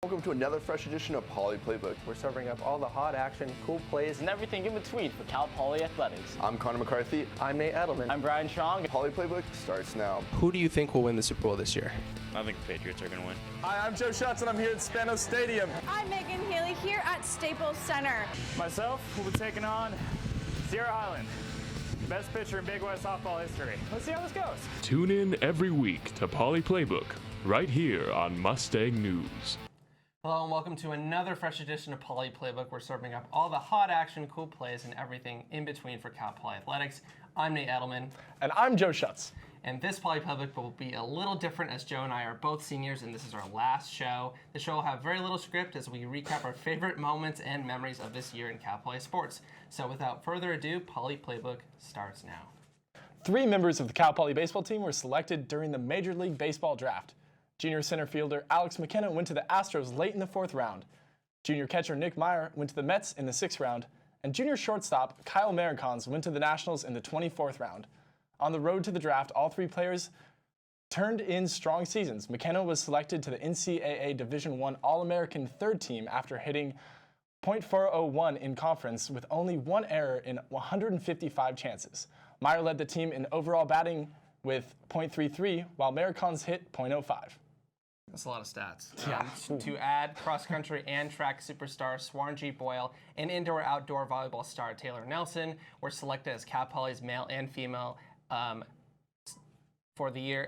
Welcome to another fresh edition of Poly Playbook. We're serving up all the hot action, cool plays, and everything in between for Cal Poly Athletics. I'm Connor McCarthy. I'm Nate Edelman. I'm Brian Strong. Poly Playbook starts now. Who do you think will win the Super Bowl this year? I think the Patriots are going to win. Hi, I'm Joe Schutz, and I'm here at Spanos Stadium. I'm Megan Healy here at Staples Center. Myself will be taking on Sierra Highland, best pitcher in Big West softball history. Let's see how this goes. Tune in every week to Poly Playbook, right here on Mustang News. Hello and welcome to another fresh edition of Poly Playbook. We're serving up all the hot action, cool plays, and everything in between for Cal Poly Athletics. I'm Nate Edelman. And I'm Joe Schutz. And this Poly Playbook will be a little different as Joe and I are both seniors and this is our last show. The show will have very little script as we recap our favorite moments and memories of this year in Cal Poly sports. So without further ado, Poly Playbook starts now. 3 members of the Cal Poly baseball team were selected during the Major League Baseball draft. Junior center fielder Alex McKenna went to the Astros late in the 4th round. Junior catcher Nick Meyer went to the Mets in the 6th round. And junior shortstop Kyle Maricons went to the Nationals in the 24th round. On the road to the draft, all 3 players turned in strong seasons. McKenna was selected to the NCAA Division I All-American 3rd team after hitting .401 in conference with only 1 error in 155 chances. Meyer led the team in overall batting with .33, while Maricons hit .05. That's a lot of stats. To add, cross-country and track superstar Swarnjeet Boyle and indoor-outdoor volleyball star Taylor Nelson were selected as Cal Poly's male and female for the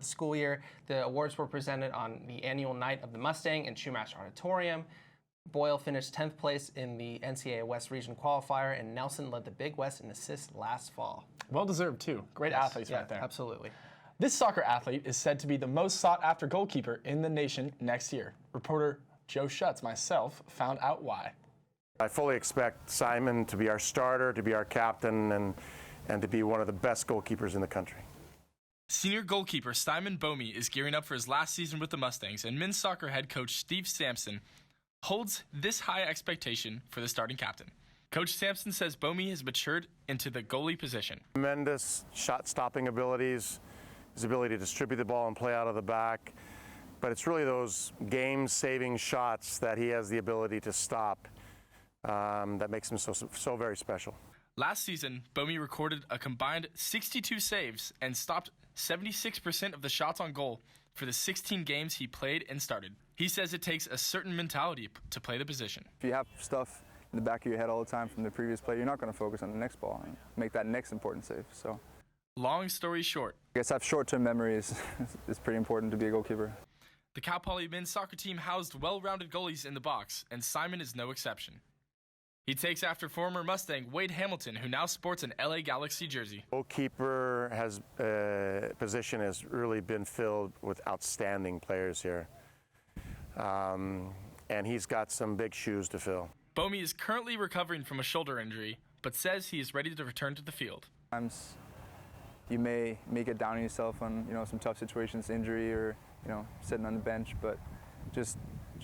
school year. The awards were presented on the annual night of the Mustang in Chumash Auditorium. Boyle finished 10th place in the NCAA West Region qualifier, and Nelson led the Big West in assists last fall. Well-deserved, too. Great athletes right there. Absolutely. This soccer athlete is said to be the most sought-after goalkeeper in the nation next year. Reporter Joe Schutz, myself, found out why. I fully expect Simon to be our starter, to be our captain, and to be one of the best goalkeepers in the country. Senior goalkeeper Simon Bomey is gearing up for his last season with the Mustangs, and men's soccer head coach Steve Sampson holds this high expectation for the starting captain. Coach Sampson says Bomey has matured into the goalie position. Tremendous shot-stopping abilities, his ability to distribute the ball and play out of the back, but it's really those game-saving shots that he has the ability to stop that makes him so very special. Last season, Bomey recorded a combined 62 saves and stopped 76% of the shots on goal for the 16 games he played and started. He says it takes a certain mentality to play the position. If you have stuff in the back of your head all the time from the previous play, you're not going to focus on the next ball and make that next important save. So, long story short, I guess have short-term memory is pretty important to be a goalkeeper. The Cal Poly men's soccer team housed well-rounded goalies in the box, and Simon is no exception. He takes after former Mustang Wade Hamilton, who now sports an LA Galaxy jersey. Goalkeeper position has really been filled with outstanding players here. And he's got some big shoes to fill. Bomey is currently recovering from a shoulder injury, but says he is ready to return to the field. Sometimes you may get down on yourself on some tough situations, injury or sitting on the bench, but just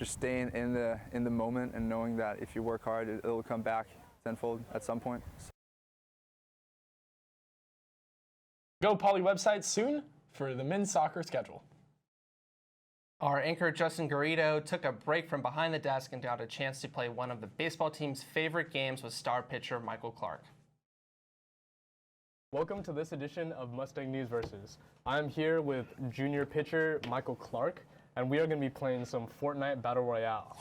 staying in the moment and knowing that if you work hard, it'll come back tenfold at some point. Go Poly website soon for the men's soccer schedule. Our anchor, Justin Garrido, took a break from behind the desk and got a chance to play one of the baseball team's favorite games with star pitcher Michael Clark. Welcome to this edition of Mustang News Versus. I'm here with junior pitcher Michael Clark, and we are going to be playing some Fortnite Battle Royale.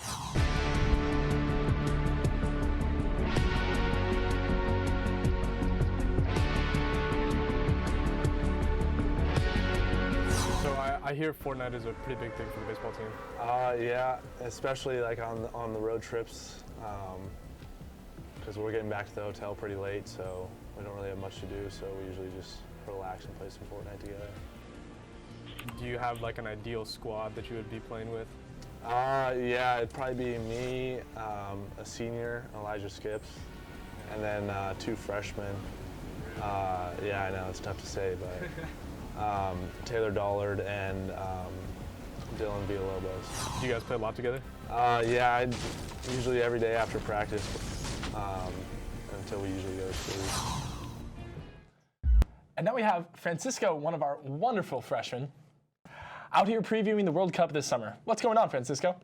I hear Fortnite is a pretty big thing for the baseball team. Yeah, especially like on the road trips, because we're getting back to the hotel pretty late, so we don't really have much to do. So we usually just relax and play some Fortnite together. Do you have like an ideal squad that you would be playing with? Yeah, it'd probably be me, a senior, Elijah Skips, and then 2 freshmen. Yeah, I know it's tough to say, but. Taylor Dollard and Dylan Villalobos. Do you guys play a lot together? Yeah, usually every day after practice until we usually go to sleep. And now we have Francisco, one of our wonderful freshmen. out here previewing the World Cup this summer. What's going on, Francisco?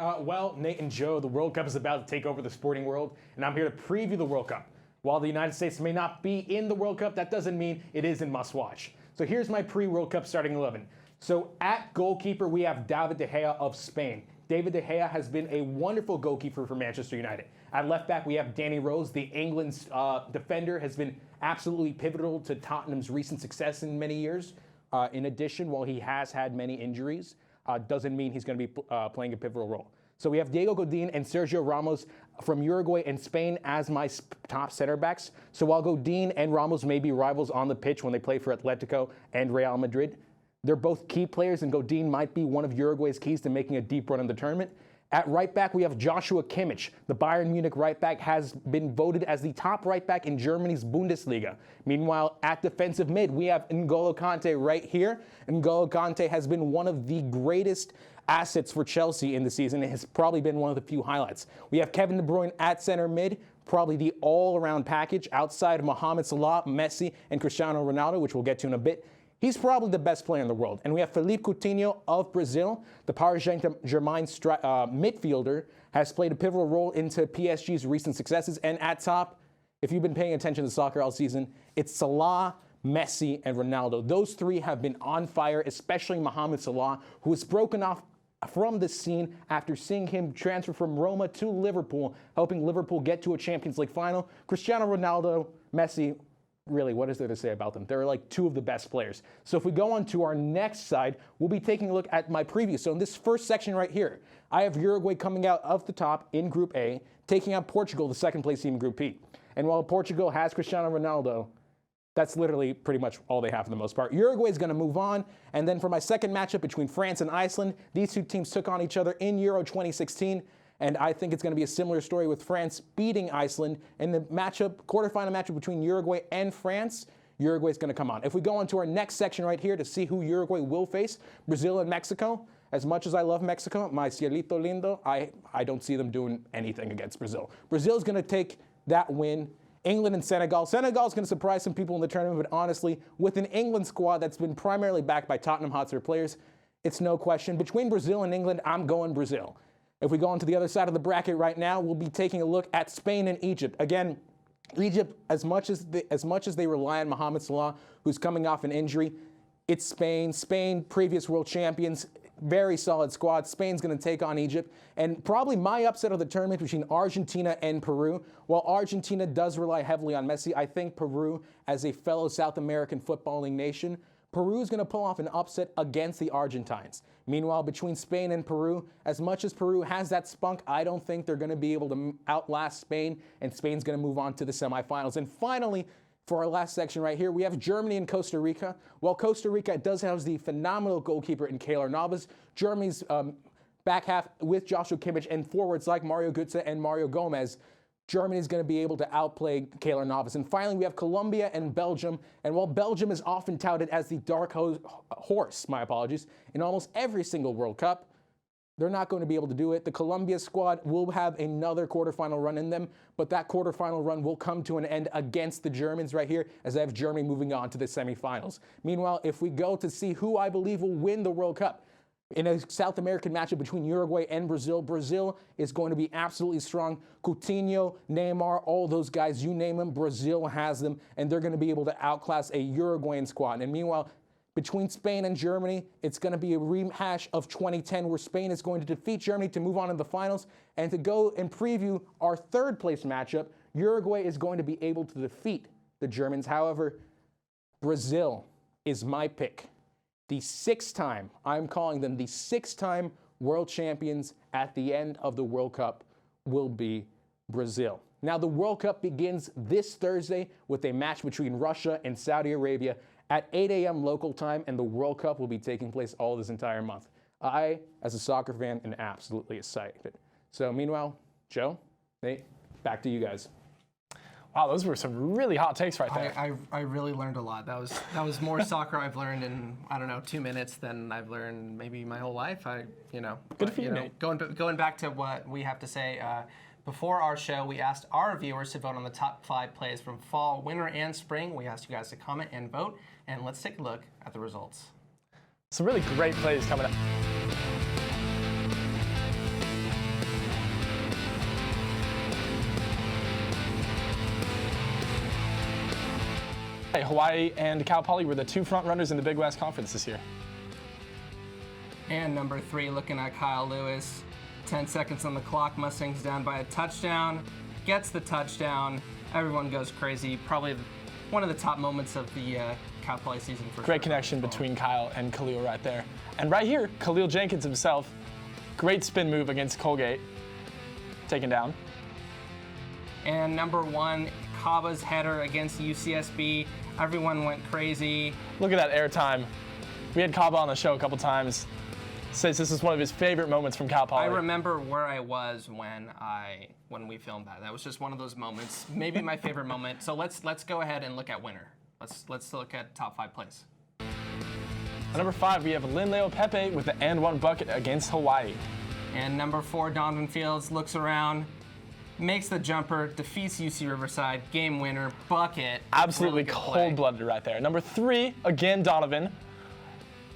Well, Nate and Joe, the World Cup is about to take over the sporting world, and I'm here to preview the World Cup. While the United States may not be in the World Cup, that doesn't mean it isn't must-watch. So here's my pre-World Cup starting 11. So at goalkeeper, we have David De Gea of Spain. David De Gea has been a wonderful goalkeeper for Manchester United. At left back, we have Danny Rose, the England's defender, has been absolutely pivotal to Tottenham's recent success in many years. In addition, while he has had many injuries, doesn't mean he's going to be playing a pivotal role. So we have Diego Godin and Sergio Ramos from Uruguay and Spain as my top center backs. So while Godin and Ramos may be rivals on the pitch when they play for Atletico and Real Madrid, they're both key players, and Godin might be one of Uruguay's keys to making a deep run in the tournament. At right back, we have Joshua Kimmich. The Bayern Munich right back has been voted as the top right back in Germany's Bundesliga. Meanwhile, at defensive mid, we have N'Golo Kante right here. N'Golo Kante has been one of the greatest assets for Chelsea in the season. It has probably been one of the few highlights. We have Kevin De Bruyne at center mid, probably the all-around package outside of Mohamed Salah, Messi, and Cristiano Ronaldo, which we'll get to in a bit. He's probably the best player in the world. And we have Philippe Coutinho of Brazil, the Paris Saint-Germain midfielder, has played a pivotal role into PSG's recent successes. And at top, if you've been paying attention to soccer all season, it's Salah, Messi, and Ronaldo. Those three have been on fire, especially Mohamed Salah, who has broken off from the scene after seeing him transfer from Roma to Liverpool, helping Liverpool get to a Champions League final. Cristiano Ronaldo, Messi, really, what is there to say about them? They're like two of the best players. So if we go on to our next side, we'll be taking a look at my preview. So in this first section right here, I have Uruguay coming out of the top in Group A, taking out Portugal, the second place team in Group P. And while Portugal has Cristiano Ronaldo, that's literally pretty much all they have for the most part. Uruguay is going to move on. And then for my second matchup between France and Iceland, these two teams took on each other in Euro 2016. And I think it's going to be a similar story with France beating Iceland. In the quarterfinal matchup between Uruguay and France, Uruguay is going to come on. If we go on to our next section right here to see who Uruguay will face, Brazil and Mexico. As much as I love Mexico, my cielito lindo, I don't see them doing anything against Brazil. Brazil is going to take that win. England and Senegal. Senegal is going to surprise some people in the tournament, but honestly, with an England squad that's been primarily backed by Tottenham Hotspur players, it's no question. Between Brazil and England, I'm going Brazil. If we go on to the other side of the bracket right now, we'll be taking a look at Spain and Egypt. Again, Egypt, as much as they rely on Mohamed Salah, who's coming off an injury, it's Spain. Spain, previous world champions, very solid squad. Spain's going to take on Egypt. And probably my upset of the tournament between Argentina and Peru. While Argentina does rely heavily on Messi, I think Peru, as a fellow South American footballing nation, Peru is going to pull off an upset against the Argentines. Meanwhile, between Spain and Peru, as much as Peru has that spunk, I don't think they're going to be able to outlast Spain, and Spain's going to move on to the semifinals. And finally, for our last section right here, we have Germany and Costa Rica. While Costa Rica does have the phenomenal goalkeeper in Keylor Navas, Germany's back half with Joshua Kimmich and forwards like Mario Götze and Mario Gomez, Germany is going to be able to outplay Keylor Navas. And finally, we have Colombia and Belgium. And while Belgium is often touted as the dark horse, in almost every single World Cup, they're not going to be able to do it. The Colombia squad will have another quarterfinal run in them, but that quarterfinal run will come to an end against the Germans right here, as I have Germany moving on to the semifinals. Meanwhile, if we go to see who I believe will win the World Cup, in a South American matchup between Uruguay and Brazil, Brazil is going to be absolutely strong. Coutinho, Neymar, all those guys, you name them, Brazil has them, and they're going to be able to outclass a Uruguayan squad. And meanwhile, between Spain and Germany, it's going to be a rehash of 2010, where Spain is going to defeat Germany to move on to the finals. And to go and preview our third place matchup, Uruguay is going to be able to defeat the Germans. However, Brazil is my pick. The six-time, I'm calling them the six-time world champions at the end of the World Cup will be Brazil. Now, the World Cup begins this Thursday with a match between Russia and Saudi Arabia at 8 a.m. local time, and the World Cup will be taking place all this entire month. I, as a soccer fan, am absolutely excited. So, meanwhile, Joe, Nate, back to you guys. Wow, those were some really hot takes right there. I really learned a lot. That was more soccer I've learned in, I don't know, 2 minutes than I've learned maybe my whole life. Good for you, Nate. Going back to what we have to say, before our show, we asked our viewers to vote on the top 5 plays from fall, winter, and spring. We asked you guys to comment and vote, and let's take a look at the results. Some really great plays coming up. Hawaii and Cal Poly were the two front runners in the Big West Conference this year. And number 3, looking at Kyle Lewis. 10 seconds on the clock. Mustangs down by a touchdown. Gets the touchdown. Everyone goes crazy. Probably one of the top moments of the Cal Poly season for Great connection between Kyle and Khalil right there. And right here, Khalil Jenkins himself. Great spin move against Colgate. Taken down. And number 1, Kaba's header against UCSB. Everyone went crazy. Look at that airtime. We had Kaba on the show a couple times. Says this is one of his favorite moments from Cal Poly. I remember where I was when we filmed that. That was just one of those moments. Maybe my favorite moment. So let's go ahead and look at winner. Let's look at top 5 plays. At number 5, we have Linleo Pepe with the and 1 bucket against Hawaii. And number 4, Donovan Fields looks around, makes the jumper, defeats UC Riverside, game winner, bucket. Absolutely really cold-blooded right there. Number 3, again Donovan.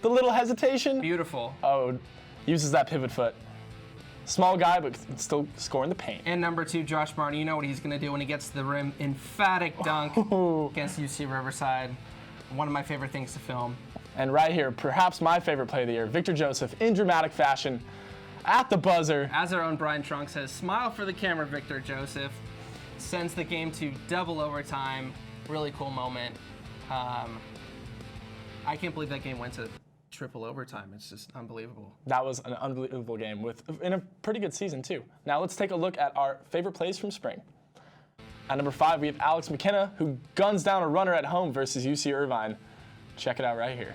The little hesitation. Beautiful. Oh, uses that pivot foot. Small guy, but still scoring the paint. And number 2, Josh Martin. You know what he's going to do when he gets to the rim. Emphatic dunk against UC Riverside. One of my favorite things to film. And right here, perhaps my favorite play of the year, Victor Joseph in dramatic fashion at the buzzer. As our own Brian Trunk says, smile for the camera, Victor Joseph. Sends the game to double overtime. Really cool moment. I can't believe that game went to triple overtime. It's just unbelievable. That was an unbelievable game in a pretty good season too. Now let's take a look at our favorite plays from spring. At number 5, we have Alex McKenna, who guns down a runner at home versus UC Irvine. Check it out right here.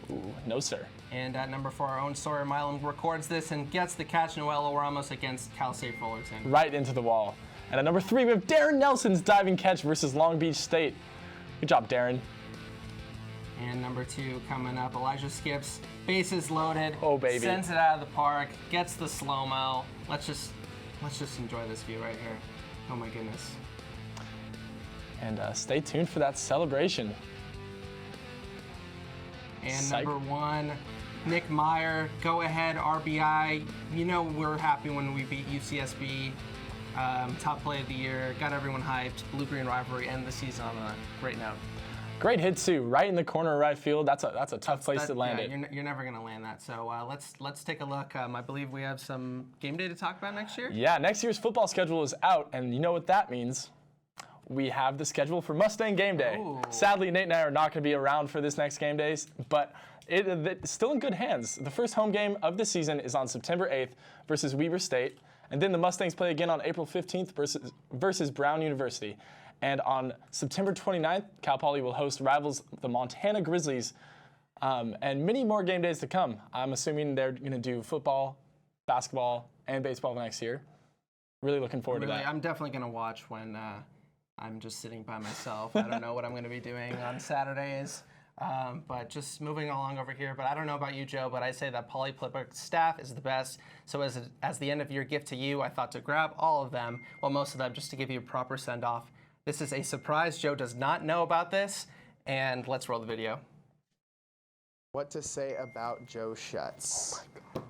Ooh, no sir. And at number 4, our own Sawyer Milam records this and gets the catch. Noel Ramos against Cal State Fullerton. Right into the wall. And at number 3, we have Darren Nelson's diving catch versus Long Beach State. Good job, Darren. And number 2 coming up, Elijah Skips, bases loaded. Oh baby. Sends it out of the park, gets the slow-mo. Let's just enjoy this view right here. Oh my goodness. And stay tuned for that celebration. And number 1, Nick Meyer, go ahead RBI. You know we're happy when we beat UCSB. Top play of the year, got everyone hyped. Blue Green rivalry, end the season on a great note. Great hit too, right in the corner of right field. That's a tough place to land it. You're never gonna land that. So let's take a look. I believe we have some game day to talk about next year. Yeah, next year's football schedule is out, and you know what that means. We have the schedule for Mustang Game Day. Ooh. Sadly, Nate and I are not going to be around for this next game days, but it's still in good hands. The first home game of the season is on September 8th versus Weber State, and then the Mustangs play again on April 15th versus Brown University. And on September 29th, Cal Poly will host rivals the Montana Grizzlies, and many more game days to come. I'm assuming they're going to do football, basketball, and baseball next year. Really looking forward to that. I'm definitely going to watch when I'm just sitting by myself. I don't know what I'm going to be doing on Saturdays, but just moving along over here. But I don't know about you, Joe, but I say that Poly Playbook staff is the best. So as the end of year gift to you, I thought to grab all of them, well, most of them, just to give you a proper send-off. This is a surprise. Joe does not know about this, and let's roll the video. What to say about Joe Schutz? Oh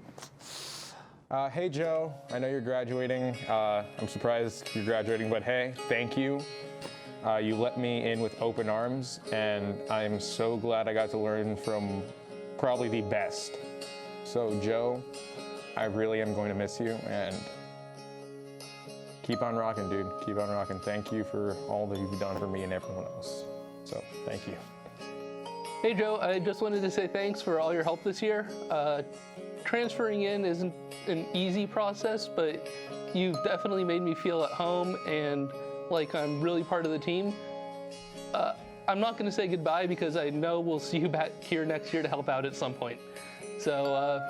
my God. Hey Joe, I know you're graduating. I'm surprised you're graduating, but hey, thank you. You let me in with open arms, and I'm so glad I got to learn from probably the best. So Joe, I really am going to miss you, and keep on rocking, dude. Keep on rocking. Thank you for all that you've done for me and everyone else. So, thank you. Hey, Joe. I just wanted to say thanks for all your help this year. Transferring in isn't an easy process, but you've definitely made me feel at home and like I'm really part of the team. I'm not going to say goodbye because I know we'll see you back here next year to help out at some point. So,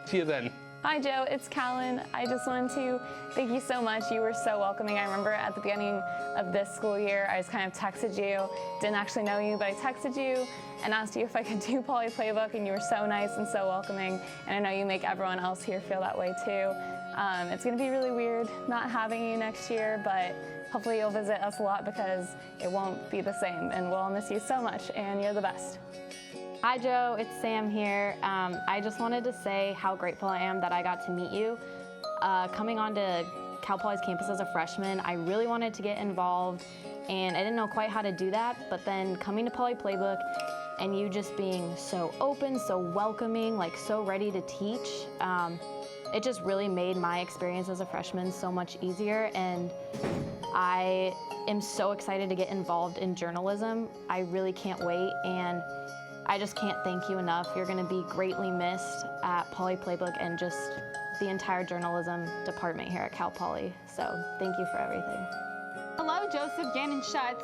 see you then. Hi Joe, it's Callan. I just wanted to thank you so much. You were so welcoming. I remember at the beginning of this school year, I just kind of texted you. Didn't actually know you, but I texted you and asked you if I could do Poly Playbook, and you were so nice and so welcoming. And I know you make everyone else here feel that way too. It's gonna be really weird not having you next year, but hopefully you'll visit us a lot because it won't be the same, and we'll all miss you so much, and you're the best. Hi Joe, it's Sam here. I just wanted to say how grateful I am that I got to meet you. Coming onto Cal Poly's campus as a freshman, I really wanted to get involved and I didn't know quite how to do that, but then coming to Poly Playbook and you just being so open, so welcoming, like so ready to teach, it just really made my experience as a freshman so much easier, and I am so excited to get involved in journalism. I really can't wait, and I just can't thank you enough. You're gonna be greatly missed at Poly Playbook and just the entire journalism department here at Cal Poly. So thank you for everything. Hello, Joseph, Gannon Schutz.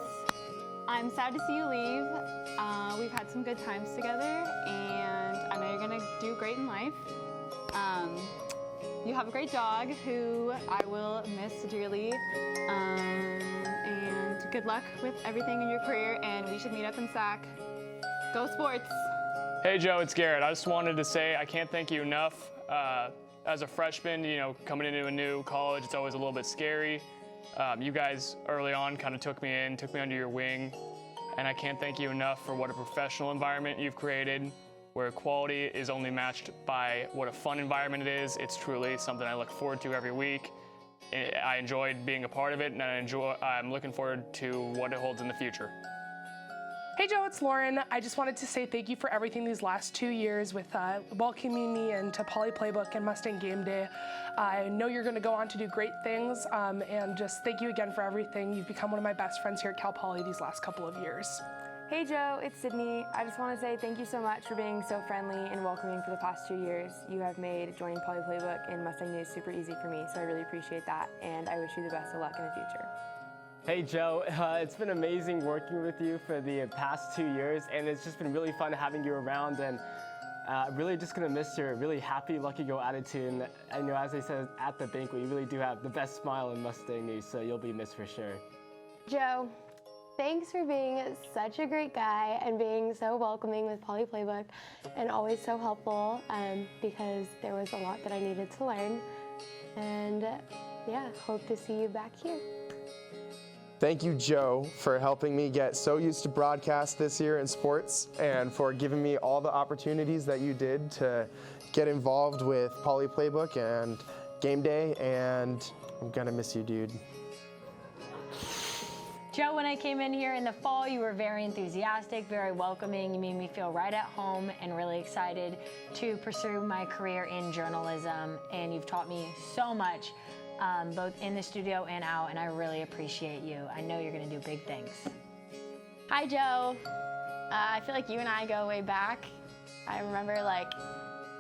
I'm sad to see you leave. We've had some good times together, and I know you're gonna do great in life. You have a great dog who I will miss dearly. And good luck with everything in your career, and we should meet up in SAC. Go sports. Hey Joe, it's Garrett. I just wanted to say I can't thank you enough. As a freshman, coming into a new college, it's always a little bit scary. You guys early on kind of took me under your wing, and I can't thank you enough for what a professional environment you've created, where quality is only matched by what a fun environment it is. It's truly something I look forward to every week. I enjoyed being a part of it, and I'm looking forward to what it holds in the future. Hey Joe, it's Lauren. I just wanted to say thank you for everything these last 2 years with welcoming me into Poly Playbook and Mustang Game Day. I know you're going to go on to do great things, and just thank you again for everything. You've become one of my best friends here at Cal Poly these last couple of years. Hey Joe, it's Sydney. I just want to say thank you so much for being so friendly and welcoming for the past 2 years. You have made joining Poly Playbook and Mustang News super easy for me, so I really appreciate that, and I wish you the best of luck in the future. Hey Joe, it's been amazing working with you for the past 2 years, and it's just been really fun having you around, and really just gonna miss your really happy, lucky-go attitude. And as I said at the banquet, you really do have the best smile in Mustang News, so you'll be missed for sure. Joe, thanks for being such a great guy and being so welcoming with Poly Playbook and always so helpful, because there was a lot that I needed to learn. And yeah, hope to see you back here. Thank you, Joe, for helping me get so used to broadcast this year in sports and for giving me all the opportunities that you did to get involved with Poly Playbook and Game Day, and I'm gonna miss you, dude. Joe, when I came in here in the fall, you were very enthusiastic, very welcoming. You made me feel right at home and really excited to pursue my career in journalism, and you've taught me so much. Both in the studio and out, and I really appreciate you. I know you're gonna do big things. Hi Joe. I feel like you and I go way back. I remember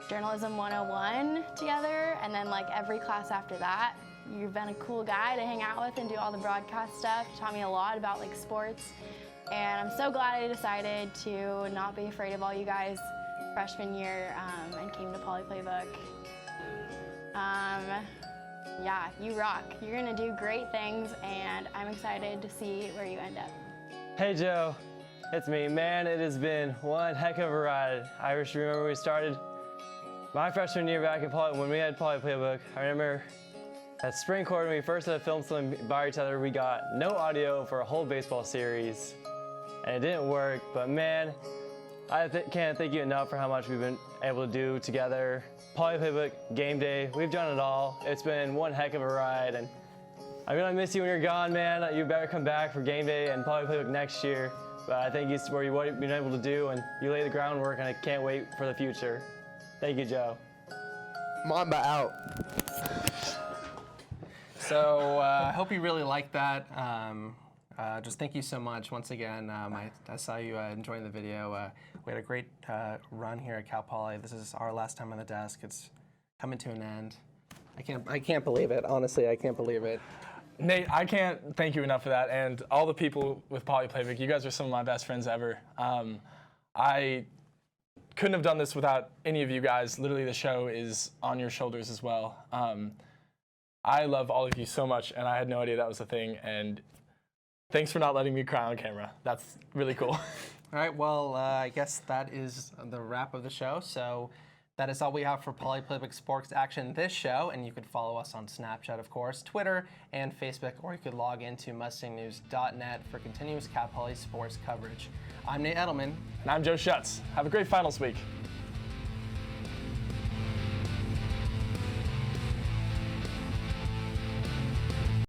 Journalism 101 together, and then every class after that. You've been a cool guy to hang out with and do all the broadcast stuff. You taught me a lot about sports, and I'm so glad I decided to not be afraid of all you guys freshman year and came to Poly Playbook. Yeah, you rock. You're gonna do great things, and I'm excited to see where you end up. Hey Joe, it's me. Man, it has been one heck of a ride. I just remember when we started my freshman year back at Poly, when we had Poly Playbook. I remember that spring quarter when we first had to film something by each other, we got no audio for a whole baseball series, and it didn't work, but man, I can't thank you enough for how much we've been able to do together. Poly Playbook, Game Day, we've done it all. It's been one heck of a ride, and I'm gonna miss you when you're gone, man. You better come back for Game Day and Poly Playbook next year. But I think it's where you've been able to do, and you lay the groundwork, and I can't wait for the future. Thank you, Joe. Mamba out. So I hope you really liked that. Just thank you so much once again. I saw you enjoying the video. We had a great run here at Cal Poly. This is our last time on the desk. It's coming to an end. I can't believe it. Honestly, I can't believe it. Nate, I can't thank you enough for that, and all the people with Poly Playbook. You guys are some of my best friends ever. I couldn't have done this without any of you guys. Literally, the show is on your shoulders as well. I love all of you so much, and I had no idea that was a thing. And thanks for not letting me cry on camera. That's really cool. All right, well, I guess that is the wrap of the show. So That is all we have for Poly Playbook Sports Action this show, and you could follow us on Snapchat, of course, Twitter, and Facebook, or you could log into mustangnews.net for continuous Cal Poly sports coverage. I'm Nate Edelman. And I'm Joe Schutz. Have a great finals week.